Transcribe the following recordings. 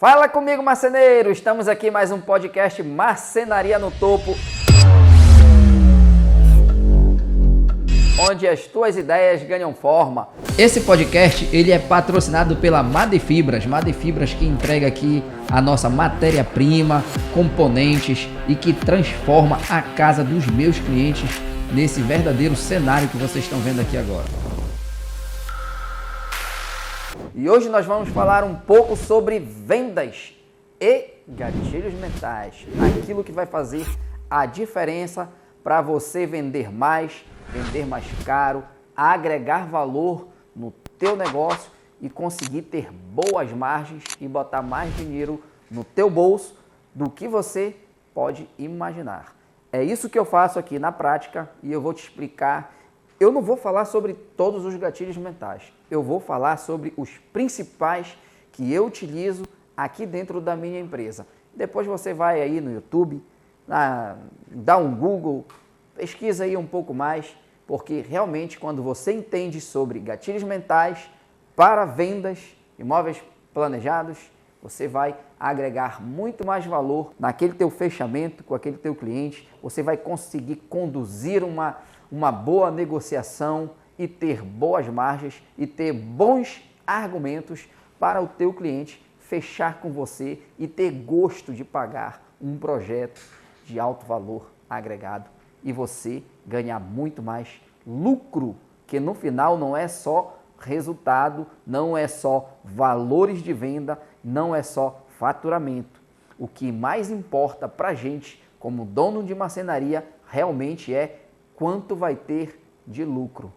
Fala comigo, marceneiro! Estamos aqui mais um podcast Marcenaria no Topo, onde as tuas ideias ganham forma. Esse podcast ele é patrocinado pela Madefibras que entrega aqui a nossa matéria-prima, componentes e que transforma a casa dos meus clientes nesse verdadeiro cenário que vocês estão vendo aqui agora. E hoje nós vamos falar um pouco sobre vendas e gatilhos mentais. Aquilo que vai fazer a diferença para você vender mais caro, agregar valor no teu negócio e conseguir ter boas margens e botar mais dinheiro no teu bolso do que você pode imaginar. É isso que eu faço aqui na prática e eu vou te explicar. Eu não vou falar sobre todos os gatilhos mentais. Eu vou falar sobre os principais que eu utilizo aqui dentro da minha empresa. Depois você vai aí no YouTube, dá um Google, pesquisa aí um pouco mais, porque realmente quando você entende sobre gatilhos mentais para vendas, imóveis planejados, você vai agregar muito mais valor naquele teu fechamento com aquele teu cliente. Você vai conseguir conduzir uma boa negociação e ter boas margens e ter bons argumentos para o teu cliente fechar com você e ter gosto de pagar um projeto de alto valor agregado e você ganhar muito mais lucro, que no final não é só resultado, não é só valores de venda, não é só faturamento. O que mais importa para a gente, como dono de marcenaria, realmente é quanto vai ter de lucro,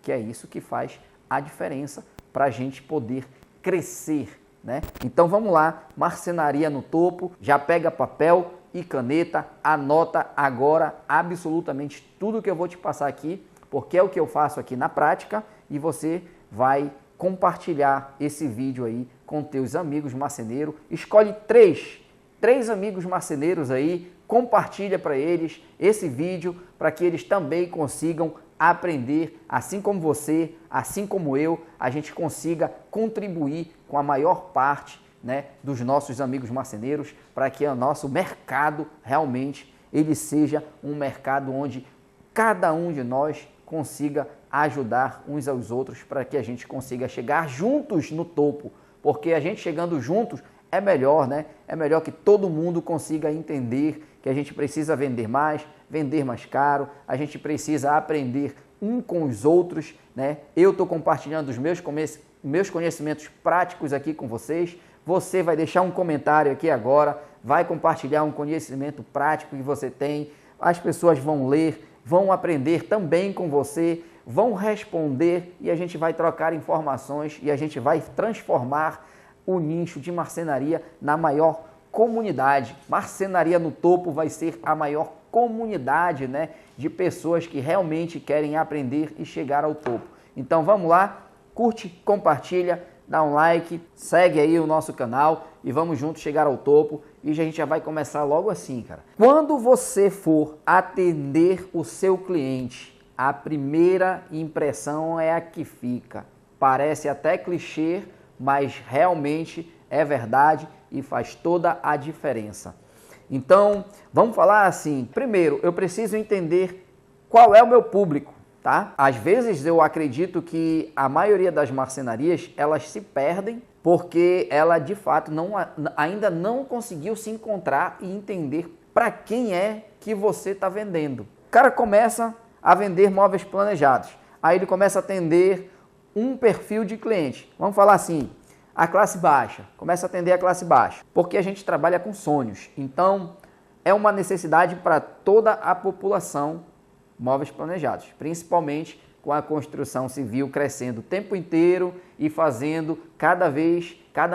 que é isso que faz a diferença para a gente poder crescer, né? Então vamos lá, Marcenaria no Topo, já pega papel e caneta, anota agora absolutamente tudo que eu vou te passar aqui, porque é o que eu faço aqui na prática e você vai compartilhar esse vídeo aí com teus amigos marceneiros. Escolhe três amigos marceneiros aí, compartilha para eles esse vídeo para que eles também consigam aprender, assim como você, assim como eu, a gente consiga contribuir com a maior parte, né, dos nossos amigos marceneiros para que o nosso mercado realmente ele seja um mercado onde cada um de nós consiga ajudar uns aos outros para que a gente consiga chegar juntos no topo, porque a gente chegando juntos é melhor, né? É melhor que todo mundo consiga entender que a gente precisa vender mais caro, a gente precisa aprender um com os outros, né? Eu estou compartilhando os meus conhecimentos práticos aqui com vocês, você vai deixar um comentário aqui agora, vai compartilhar um conhecimento prático que você tem, as pessoas vão ler, vão aprender também com você, vão responder e a gente vai trocar informações e a gente vai transformar o nicho de marcenaria na maior comunidade. Marcenaria no Topo vai ser a maior comunidade, né, de pessoas que realmente querem aprender e chegar ao topo. Então vamos lá, curte, compartilha, dá um like, segue aí o nosso canal e vamos juntos chegar ao topo. E a gente já vai começar logo assim, cara. Quando você for atender o seu cliente, a primeira impressão é a que fica. Parece até clichê, mas realmente é verdade e faz toda a diferença. Então, vamos falar assim. Primeiro, eu preciso entender qual é o meu público, tá? Às vezes eu acredito que a maioria das marcenarias, elas se perdem porque ela de fato ainda não conseguiu se encontrar e entender para quem é que você está vendendo. O cara começa a vender móveis planejados, aí ele começa a atender um perfil de cliente. Vamos falar assim, a classe baixa, começa a atender a classe baixa, porque a gente trabalha com sonhos. Então, é uma necessidade para toda a população móveis planejados, principalmente com a construção civil crescendo o tempo inteiro e fazendo cada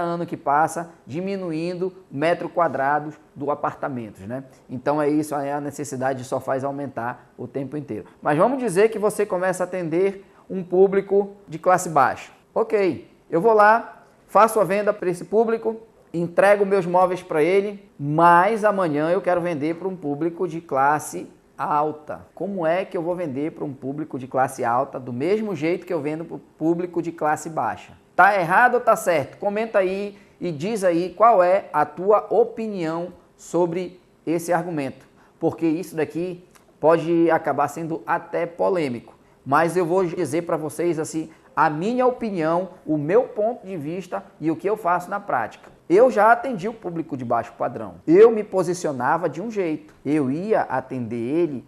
ano que passa, diminuindo metros quadrados do apartamento, né? Então é isso, a necessidade só faz aumentar o tempo inteiro. Mas vamos dizer que você começa a atender um público de classe baixa. Ok, eu vou lá, faço a venda para esse público, entrego meus móveis para ele, mas amanhã eu quero vender para um público de classe alta. Como é que eu vou vender para um público de classe alta do mesmo jeito que eu vendo para o público de classe baixa? Tá errado ou tá certo? Comenta aí e diz aí qual é a tua opinião sobre esse argumento, porque isso daqui pode acabar sendo até polêmico, mas eu vou dizer para vocês assim a minha opinião, o meu ponto de vista e o que eu faço na prática. Eu já atendi o público de baixo padrão. Eu me posicionava de um jeito. Eu ia atender ele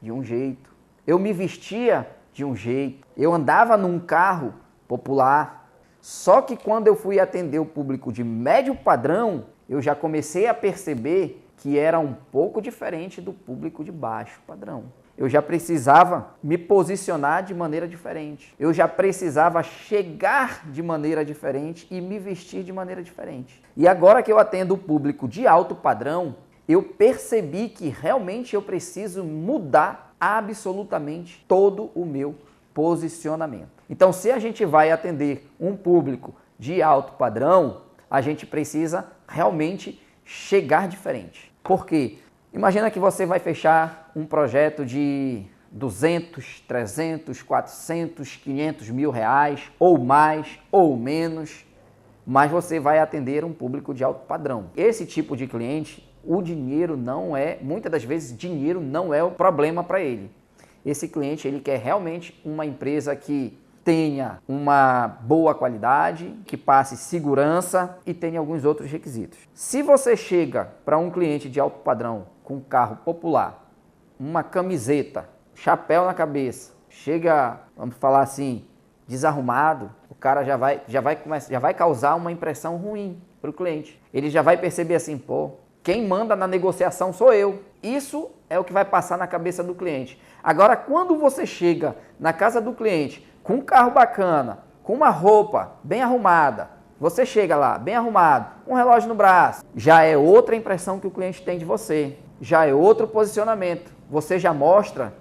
de um jeito. Eu me vestia de um jeito. Eu andava num carro popular. Só que quando eu fui atender o público de médio padrão, eu já comecei a perceber que era um pouco diferente do público de baixo padrão. Eu já precisava me posicionar de maneira diferente. Eu já precisava chegar de maneira diferente e me vestir de maneira diferente. E agora que eu atendo o público de alto padrão, eu percebi que realmente eu preciso mudar absolutamente todo o meu posicionamento. Então, se a gente vai atender um público de alto padrão, a gente precisa realmente chegar diferente. Por quê? Imagina que você vai fechar um projeto de 200, 300, 400, 500 mil reais, ou mais, ou menos, mas você vai atender um público de alto padrão. Esse tipo de cliente, o dinheiro não é, muitas das vezes, dinheiro não é o problema para ele. Esse cliente, ele quer realmente uma empresa que tenha uma boa qualidade, que passe segurança e tenha alguns outros requisitos. Se você chega para um cliente de alto padrão com um carro popular, uma camiseta, chapéu na cabeça, chega, vamos falar assim, desarrumado, o cara já vai causar uma impressão ruim para o cliente. Ele já vai perceber assim, pô, quem manda na negociação sou eu. Isso é o que vai passar na cabeça do cliente. Agora, quando você chega na casa do cliente com um carro bacana, com uma roupa bem arrumada, você chega lá bem arrumado, um relógio no braço, já é outra impressão que o cliente tem de você, já é outro posicionamento. Você já mostra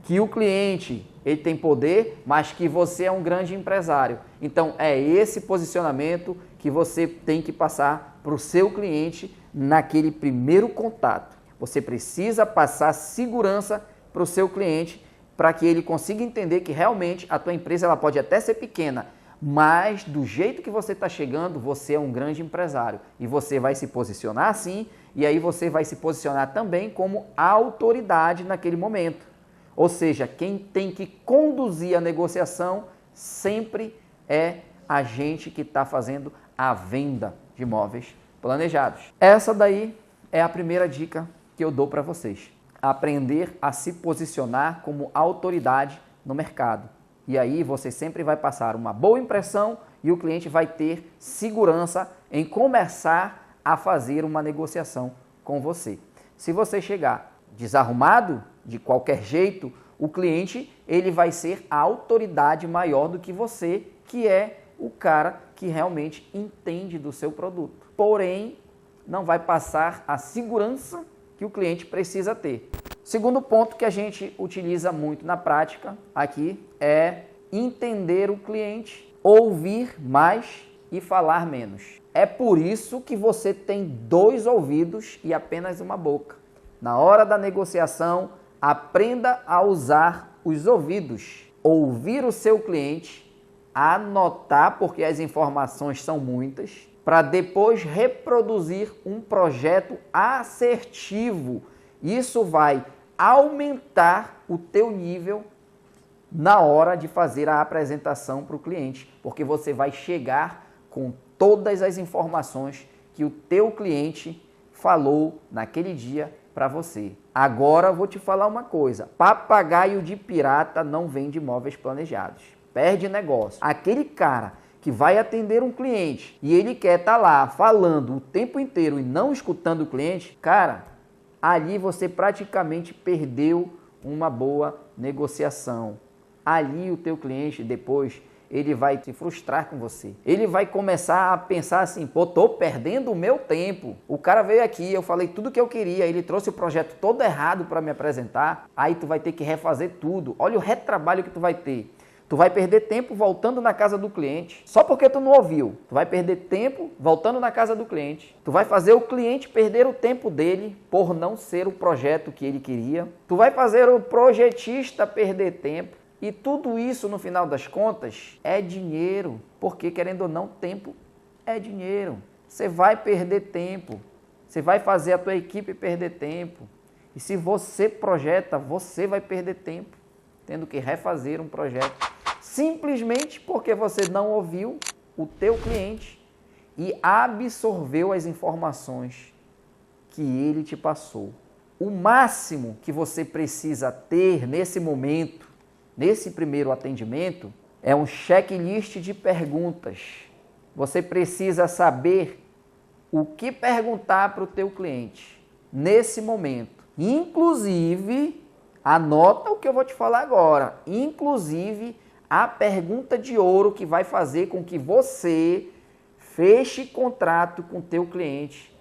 que o cliente ele tem poder, mas que você é um grande empresário. Então, é esse posicionamento que você tem que passar para o seu cliente naquele primeiro contato. Você precisa passar segurança para o seu cliente para que ele consiga entender que realmente a tua empresa ela pode até ser pequena, mas do jeito que você está chegando, você é um grande empresário e você vai se posicionar assim e aí você vai se posicionar também como autoridade naquele momento. Ou seja, quem tem que conduzir a negociação sempre é a gente que está fazendo a venda de imóveis planejados. Essa daí é a primeira dica que eu dou para vocês. Aprender a se posicionar como autoridade no mercado. E aí você sempre vai passar uma boa impressão e o cliente vai ter segurança em começar a fazer uma negociação com você. Se você chegar desarrumado, de qualquer jeito, o cliente ele vai ser a autoridade maior do que você, que é o cara que realmente entende do seu produto. Porém, não vai passar a segurança que o cliente precisa ter. Segundo ponto que a gente utiliza muito na prática aqui é entender o cliente, ouvir mais e falar menos. É por isso que você tem 2 ouvidos e apenas uma boca. Na hora da negociação, aprenda a usar os ouvidos, ouvir o seu cliente, anotar, porque as informações são muitas, para depois reproduzir um projeto assertivo. Isso vai aumentar o teu nível na hora de fazer a apresentação para o cliente, porque você vai chegar com todas as informações que o teu cliente falou naquele dia para você. Agora eu vou te falar uma coisa, papagaio de pirata não vende imóveis planejados, perde negócio. Aquele cara que vai atender um cliente e ele quer estar lá falando o tempo inteiro e não escutando o cliente, cara, ali você praticamente perdeu uma boa negociação. Ali o teu cliente depois ele vai se frustrar com você. Ele vai começar a pensar assim, pô, tô perdendo o meu tempo. O cara veio aqui, eu falei tudo que eu queria, ele trouxe o projeto todo errado para me apresentar, aí tu vai ter que refazer tudo. Olha o retrabalho que tu vai ter. Tu vai perder tempo voltando na casa do cliente, só porque tu não ouviu. Tu vai perder tempo voltando na casa do cliente. Tu vai fazer o cliente perder o tempo dele por não ser o projeto que ele queria. Tu vai fazer o projetista perder tempo. E tudo isso, no final das contas, é dinheiro. Porque, querendo ou não, tempo é dinheiro. Você vai perder tempo. Você vai fazer a tua equipe perder tempo. E se você projeta, você vai perder tempo tendo que refazer um projeto. Simplesmente porque você não ouviu o teu cliente e absorveu as informações que ele te passou. O máximo que você precisa ter nesse momento, nesse primeiro atendimento, é um checklist de perguntas. Você precisa saber o que perguntar para o teu cliente nesse momento. Inclusive, anota o que eu vou te falar agora. Inclusive, a pergunta de ouro que vai fazer com que você feche contrato com o teu cliente.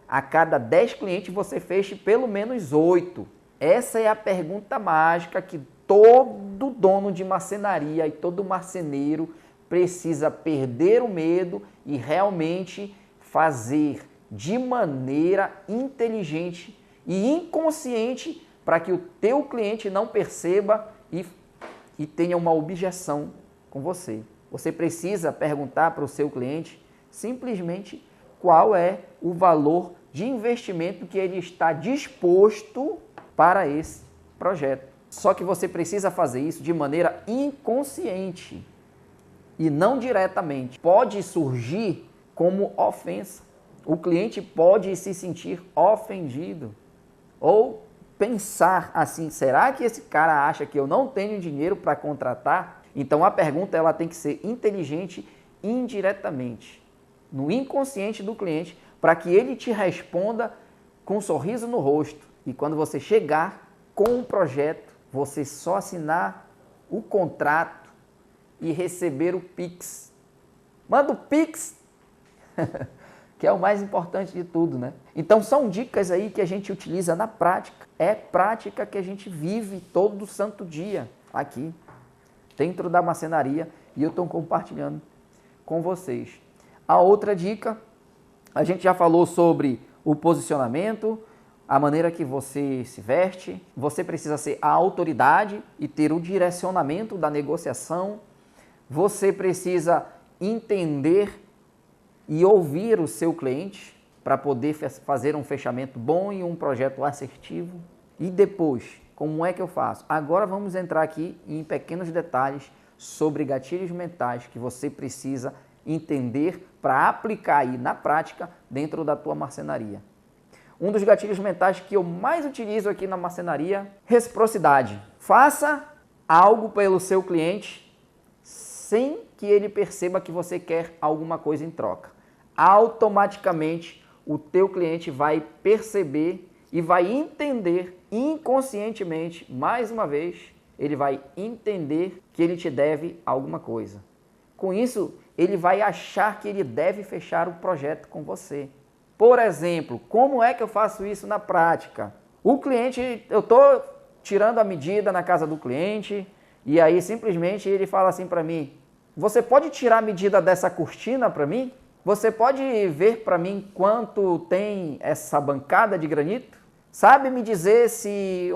A cada 10 clientes você feche pelo menos 8. Essa é a pergunta mágica que todo dono de marcenaria e todo marceneiro precisa perder o medo e realmente fazer de maneira inteligente e inconsciente para que o teu cliente não perceba e tenha uma objeção com você. Você precisa perguntar para o seu cliente simplesmente qual é o valor de investimento que ele está disposto para esse projeto. Só que você precisa fazer isso de maneira inconsciente e não diretamente. Pode surgir como ofensa. O cliente pode se sentir ofendido ou pensar assim, será que esse cara acha que eu não tenho dinheiro para contratar? Então a pergunta ela tem que ser inteligente indiretamente, no inconsciente do cliente, para que ele te responda com um sorriso no rosto. E quando você chegar com o projeto, você só assinar o contrato e receber o Pix. Manda o Pix, que é o mais importante de tudo, né? Então são dicas aí que a gente utiliza na prática. É prática que a gente vive todo santo dia aqui, dentro da marcenaria, e eu estou compartilhando com vocês. A outra dica, a gente já falou sobre o posicionamento, a maneira que você se veste. Você precisa ser a autoridade e ter o direcionamento da negociação. Você precisa entender e ouvir o seu cliente para poder fazer um fechamento bom e um projeto assertivo. E depois, como é que eu faço? Agora vamos entrar aqui em pequenos detalhes sobre gatilhos mentais que você precisa entender para aplicar aí na prática dentro da tua marcenaria. Um dos gatilhos mentais que eu mais utilizo aqui na marcenaria, reciprocidade. Faça algo pelo seu cliente sem que ele perceba que você quer alguma coisa em troca. Automaticamente o teu cliente vai perceber e vai entender inconscientemente, mais uma vez, ele vai entender que ele te deve alguma coisa. Com isso, ele vai achar que ele deve fechar o projeto com você. Por exemplo, como é que eu faço isso na prática? O cliente, eu estou tirando a medida na casa do cliente e aí simplesmente ele fala assim para mim, você pode tirar a medida dessa cortina para mim? Você pode ver para mim quanto tem essa bancada de granito? Sabe me dizer se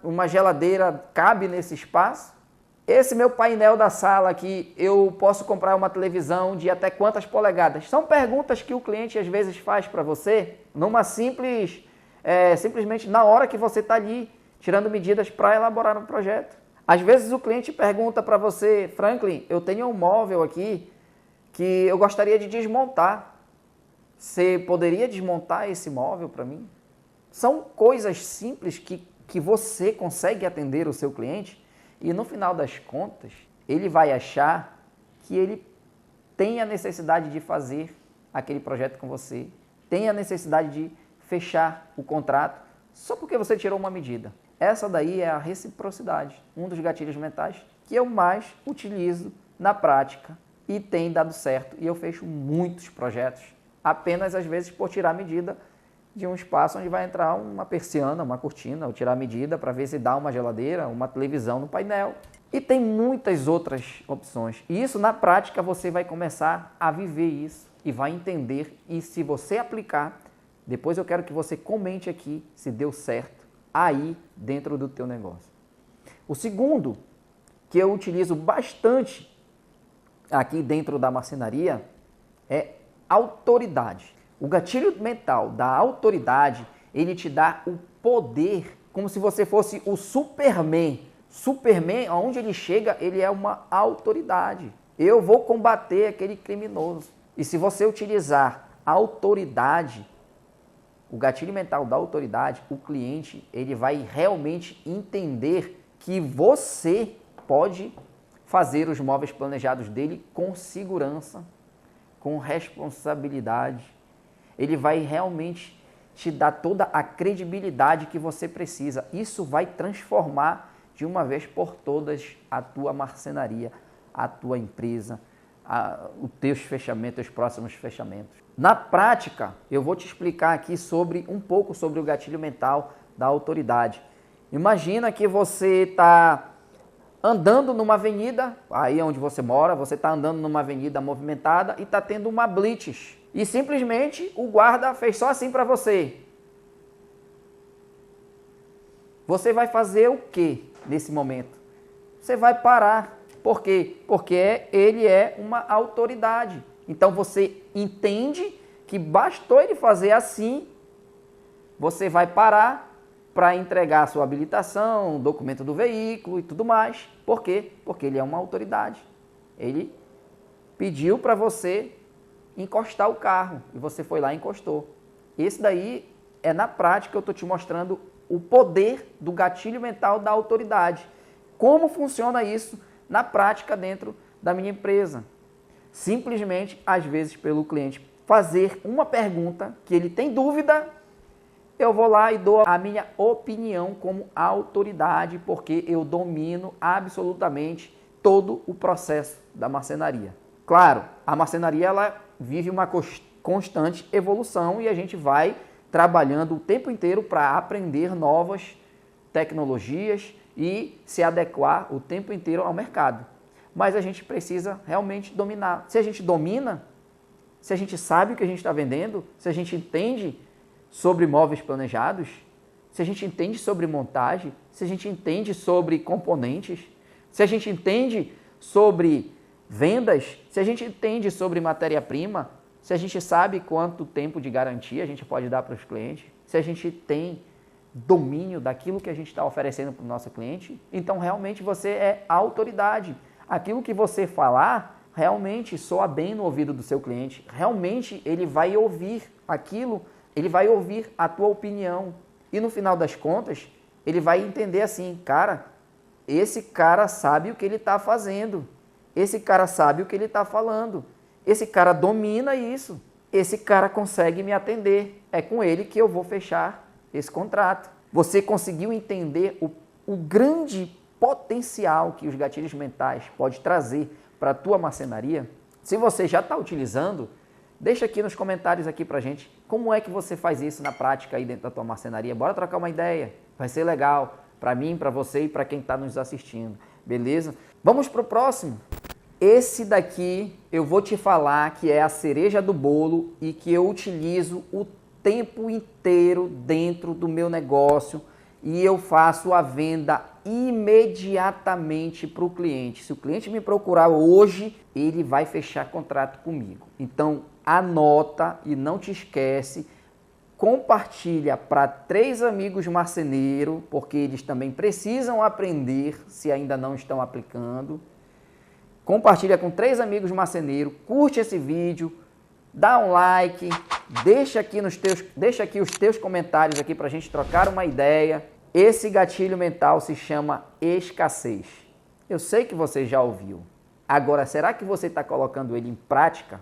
uma geladeira cabe nesse espaço? Esse meu painel da sala aqui, eu posso comprar uma televisão de até quantas polegadas? São perguntas que o cliente às vezes faz para você, numa simplesmente na hora que você está ali, tirando medidas para elaborar um projeto. Às vezes o cliente pergunta para você, Franklin, eu tenho um móvel aqui que eu gostaria de desmontar. Você poderia desmontar esse móvel para mim? São coisas simples que você consegue atender o seu cliente e no final das contas, ele vai achar que ele tem a necessidade de fazer aquele projeto com você, tem a necessidade de fechar o contrato só porque você tirou uma medida. Essa daí é a reciprocidade, um dos gatilhos mentais que eu mais utilizo na prática e tem dado certo. E eu fecho muitos projetos apenas às vezes por tirar a medida de um espaço onde vai entrar uma persiana, uma cortina, ou tirar a medida para ver se dá uma geladeira, uma televisão no painel. E tem muitas outras opções. E isso, na prática, você vai começar a viver isso e vai entender. E se você aplicar, depois eu quero que você comente aqui se deu certo aí dentro do teu negócio. O segundo, que eu utilizo bastante aqui dentro da marcenaria, é autoridade. O gatilho mental da autoridade, ele te dá o poder, como se você fosse o Superman. Superman, aonde ele chega, ele é uma autoridade. Eu vou combater aquele criminoso. E se você utilizar a autoridade, o gatilho mental da autoridade, o cliente, ele vai realmente entender que você pode fazer os móveis planejados dele com segurança, com responsabilidade. Ele vai realmente te dar toda a credibilidade que você precisa. Isso vai transformar de uma vez por todas a tua marcenaria, a tua empresa, os teus fechamentos, os próximos fechamentos. Na prática, eu vou te explicar aqui um pouco sobre o gatilho mental da autoridade. Imagina que você está andando numa avenida, aí onde você mora, você está andando numa avenida movimentada e está tendo uma blitz. E simplesmente o guarda fez só assim para você. Você vai fazer o que nesse momento? Você vai parar. Por quê? Porque ele é uma autoridade. Então você entende que bastou ele fazer assim, você vai parar para entregar a sua habilitação, o documento do veículo e tudo mais. Por quê? Porque ele é uma autoridade. Ele pediu para você encostar o carro e você foi lá e encostou. Esse daí é na prática, eu estou te mostrando o poder do gatilho mental da autoridade. Como funciona isso na prática dentro da minha empresa? Simplesmente, às vezes, pelo cliente fazer uma pergunta que ele tem dúvida, eu vou lá e dou a minha opinião como autoridade, porque eu domino absolutamente todo o processo da marcenaria. Claro, a marcenaria ela vive uma constante evolução e a gente vai trabalhando o tempo inteiro para aprender novas tecnologias e se adequar o tempo inteiro ao mercado. Mas a gente precisa realmente dominar. Se a gente domina, se a gente sabe o que a gente está vendendo, se a gente entende sobre móveis planejados, se a gente entende sobre montagem, se a gente entende sobre componentes, se a gente entende sobre vendas, se a gente entende sobre matéria-prima, se a gente sabe quanto tempo de garantia a gente pode dar para os clientes, se a gente tem domínio daquilo que a gente está oferecendo para o nosso cliente, então realmente você é autoridade. Aquilo que você falar realmente soa bem no ouvido do seu cliente, realmente ele vai ouvir aquilo, ele vai ouvir a tua opinião e no final das contas ele vai entender assim, cara, esse cara sabe o que ele está fazendo, esse cara sabe o que ele está falando, esse cara domina isso, esse cara consegue me atender, é com ele que eu vou fechar esse contrato. Você conseguiu entender o grande potencial que os gatilhos mentais podem trazer para a tua marcenaria? Se você já está utilizando, deixa aqui nos comentários aqui para a gente como é que você faz isso na prática aí dentro da tua marcenaria. Bora trocar uma ideia, vai ser legal para mim, para você e para quem está nos assistindo, beleza? Vamos para o próximo. Esse daqui eu vou te falar que é a cereja do bolo e que eu utilizo o tempo inteiro dentro do meu negócio e eu faço a venda imediatamente para o cliente. Se o cliente me procurar hoje, ele vai fechar contrato comigo. Então, anota e não te esquece, compartilha para 3 amigos marceneiros, porque eles também precisam aprender se ainda não estão aplicando. Compartilha com 3 amigos marceneiros, curte esse vídeo, dá um like, deixa aqui os teus comentários aqui para a gente trocar uma ideia. Esse gatilho mental se chama escassez. Eu sei que você já ouviu. Agora, será que você está colocando ele em prática?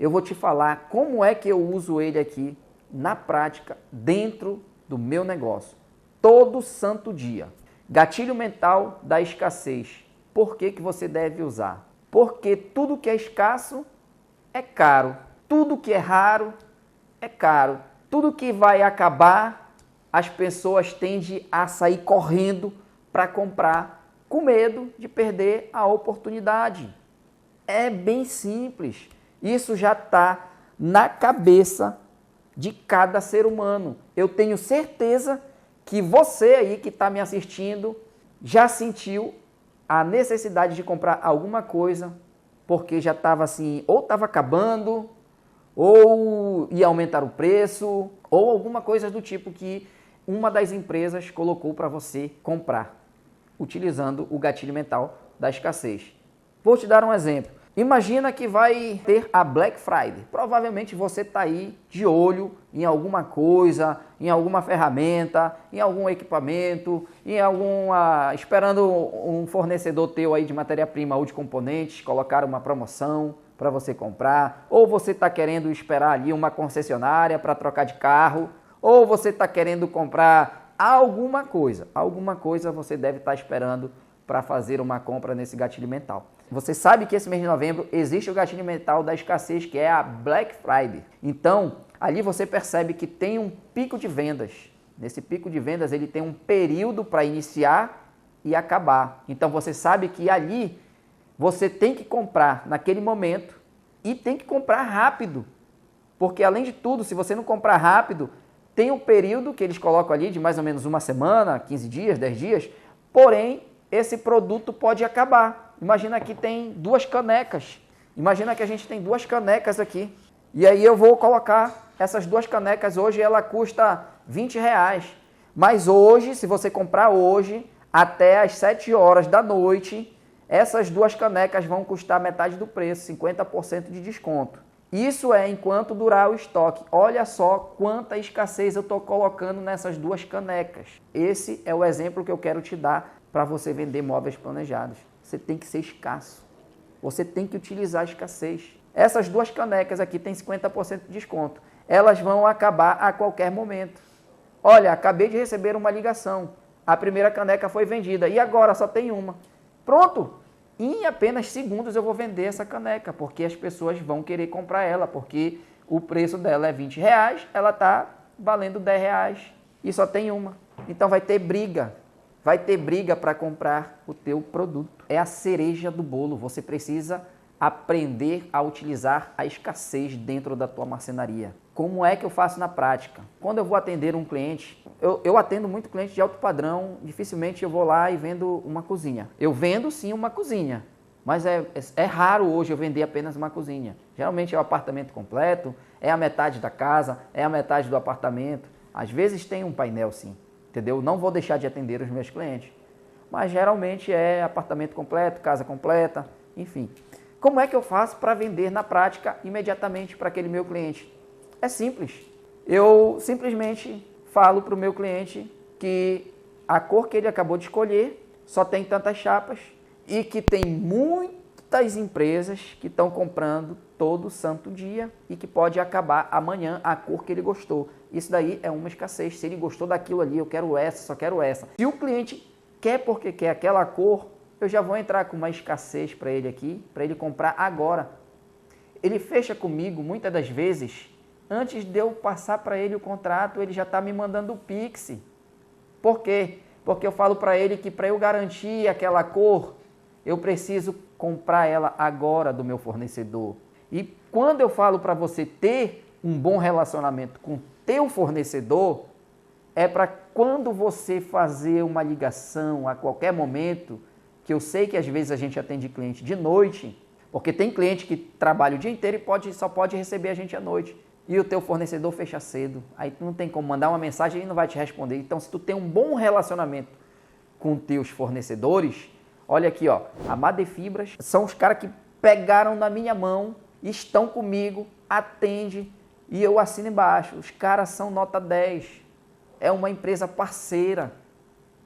Eu vou te falar como é que eu uso ele aqui na prática dentro do meu negócio. Todo santo dia. Gatilho mental da escassez. Por que que você deve usar? Porque tudo que é escasso é caro. Tudo que é raro é caro. Tudo que vai acabar, as pessoas tendem a sair correndo para comprar, com medo de perder a oportunidade. É bem simples. Isso já está na cabeça de cada ser humano. Eu tenho certeza que você aí que está me assistindo já sentiu a necessidade de comprar alguma coisa porque já estava assim, ou estava acabando, ou ia aumentar o preço, ou alguma coisa do tipo que uma das empresas colocou para você comprar, utilizando o gatilho mental da escassez. Vou te dar um exemplo. Imagina que vai ter a Black Friday. Provavelmente você está aí de olho em alguma coisa, em alguma ferramenta, em algum equipamento, esperando um fornecedor teu aí de matéria-prima ou de componentes colocar uma promoção para você comprar, ou você está querendo esperar ali uma concessionária para trocar de carro, ou você está querendo comprar alguma coisa você deve estar esperando para fazer uma compra nesse gatilho mental. Você sabe que esse mês de novembro existe o gatilho mental da escassez, que é a Black Friday. Então, ali você percebe que tem um pico de vendas. Nesse pico de vendas, ele tem um período para iniciar e acabar. Então, você sabe que ali você tem que comprar naquele momento e tem que comprar rápido. Porque, além de tudo, se você não comprar rápido, tem um período que eles colocam ali de mais ou menos uma semana, 15 dias, 10 dias, porém, esse produto pode acabar. Imagina que tem 2 canecas. Imagina que a gente tem 2 canecas aqui. E aí eu vou colocar essas 2 canecas. Hoje ela custa R$20. Mas hoje, se você comprar hoje, até às 7 horas da noite, essas 2 canecas vão custar metade do preço, 50% de desconto. Isso é enquanto durar o estoque. Olha só quanta escassez eu estou colocando nessas 2 canecas. Esse é o exemplo que eu quero te dar para você vender móveis planejados. Você tem que ser escasso. Você tem que utilizar a escassez. Essas 2 canecas aqui têm 50% de desconto. Elas vão acabar a qualquer momento. Olha, acabei de receber uma ligação. A primeira caneca foi vendida e agora só tem uma. Pronto! Em apenas segundos eu vou vender essa caneca, porque as pessoas vão querer comprar ela, porque o preço dela é R$20, ela está valendo R$10 e só tem uma. Então vai ter briga. Vai ter briga para comprar o teu produto. É a cereja do bolo. Você precisa aprender a utilizar a escassez dentro da tua marcenaria. Como é que eu faço na prática? Quando eu vou atender um cliente, eu atendo muito cliente de alto padrão, dificilmente eu vou lá e vendo uma cozinha. Eu vendo sim uma cozinha, mas é raro hoje eu vender apenas uma cozinha. Geralmente é o apartamento completo, é a metade da casa, é a metade do apartamento. Às vezes tem um painel sim. Entendeu? Não vou deixar de atender os meus clientes, mas geralmente é apartamento completo, casa completa, enfim. Como é que eu faço para vender na prática imediatamente para aquele meu cliente? É simples. Eu simplesmente falo para o meu cliente que a cor que ele acabou de escolher só tem tantas chapas e que tem muitas empresas que estão comprando todo santo dia e que pode acabar amanhã a cor que ele gostou. Isso daí é uma escassez. Se ele gostou daquilo ali, eu quero essa, só quero essa. Se o cliente quer porque quer aquela cor, eu já vou entrar com uma escassez para ele aqui, para ele comprar agora. Ele fecha comigo, muitas das vezes, antes de eu passar para ele o contrato, ele já está me mandando o Pix. Por quê? Porque eu falo para ele que para eu garantir aquela cor, eu preciso comprar ela agora do meu fornecedor. E quando eu falo para você ter um bom relacionamento com teu fornecedor, é para quando você fazer uma ligação a qualquer momento, que eu sei que às vezes a gente atende cliente de noite, porque tem cliente que trabalha o dia inteiro e só pode receber a gente à noite. E o teu fornecedor fecha cedo. Aí tu não tem como mandar uma mensagem e ele não vai te responder. Então, se tu tem um bom relacionamento com teus fornecedores, olha aqui, ó, a Madefibras são os caras que pegaram na minha mão, estão comigo, atende e eu assino embaixo. Os caras são nota 10. É uma empresa parceira.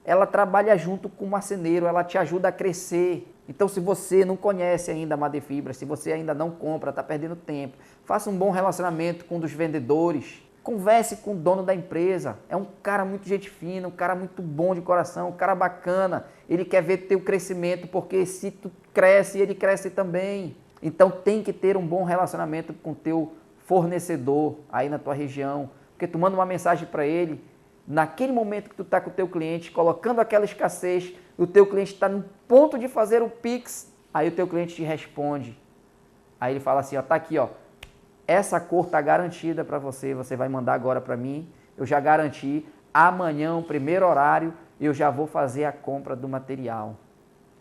Ela trabalha junto com o marceneiro, ela te ajuda a crescer. Então, se você não conhece ainda a Madefibras, se você ainda não compra, está perdendo tempo, faça um bom relacionamento com um dos vendedores. Converse com o dono da empresa. É um cara muito gente fina, um cara muito bom de coração, um cara bacana. Ele quer ver teu crescimento, porque se tu cresce, ele cresce também. Então, tem que ter um bom relacionamento com o teu fornecedor aí na tua região. Porque tu manda uma mensagem para ele, naquele momento que tu está com o teu cliente, colocando aquela escassez, o teu cliente está no ponto de fazer o Pix, aí o teu cliente te responde. Aí ele fala assim, ó, tá aqui, ó, essa cor está garantida para você, você vai mandar agora para mim, eu já garanti, amanhã, o primeiro horário, eu já vou fazer a compra do material.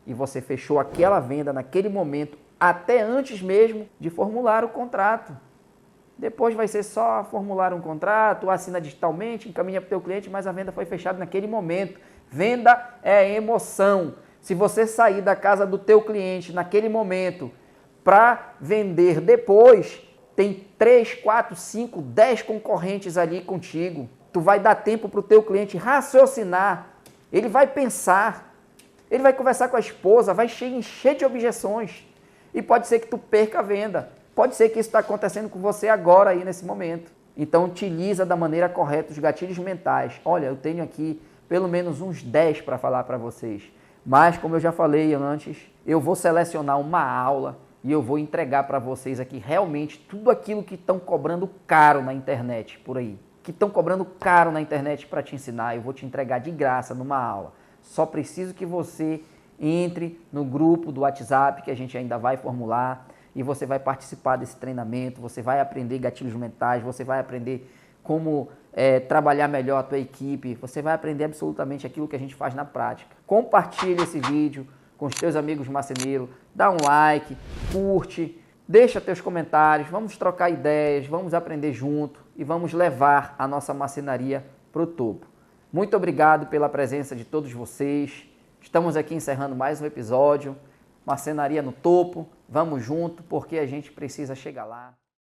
E você fechou aquela venda naquele momento, até antes mesmo de formular o contrato. Depois vai ser só formular um contrato, assina digitalmente, encaminha para o teu cliente, mas a venda foi fechada naquele momento. Venda é emoção. Se você sair da casa do teu cliente naquele momento para vender depois, tem 3, 4, 5, 10 concorrentes ali contigo. Tu vai dar tempo para o teu cliente raciocinar. Ele vai pensar, ele vai conversar com a esposa, vai encher de objeções. E pode ser que tu perca a venda. Pode ser que isso está acontecendo com você agora aí nesse momento. Então utiliza da maneira correta os gatilhos mentais. Olha, eu tenho aqui pelo menos uns 10 para falar para vocês. Mas como eu já falei antes, eu vou selecionar uma aula e eu vou entregar para vocês aqui realmente tudo aquilo que estão cobrando caro na internet por aí. Que estão cobrando caro na internet para te ensinar. Eu vou te entregar de graça numa aula. Só preciso que você entre no grupo do WhatsApp que a gente ainda vai formular e você vai participar desse treinamento, você vai aprender gatilhos mentais, você vai aprender como trabalhar melhor a tua equipe, você vai aprender absolutamente aquilo que a gente faz na prática. Compartilhe esse vídeo com os teus amigos marceneiros, dá um like, curte, deixa teus comentários, vamos trocar ideias, vamos aprender junto e vamos levar a nossa marcenaria para o topo. Muito obrigado pela presença de todos vocês. Estamos aqui encerrando mais um episódio. Marcenaria no topo. Vamos junto porque a gente precisa chegar lá.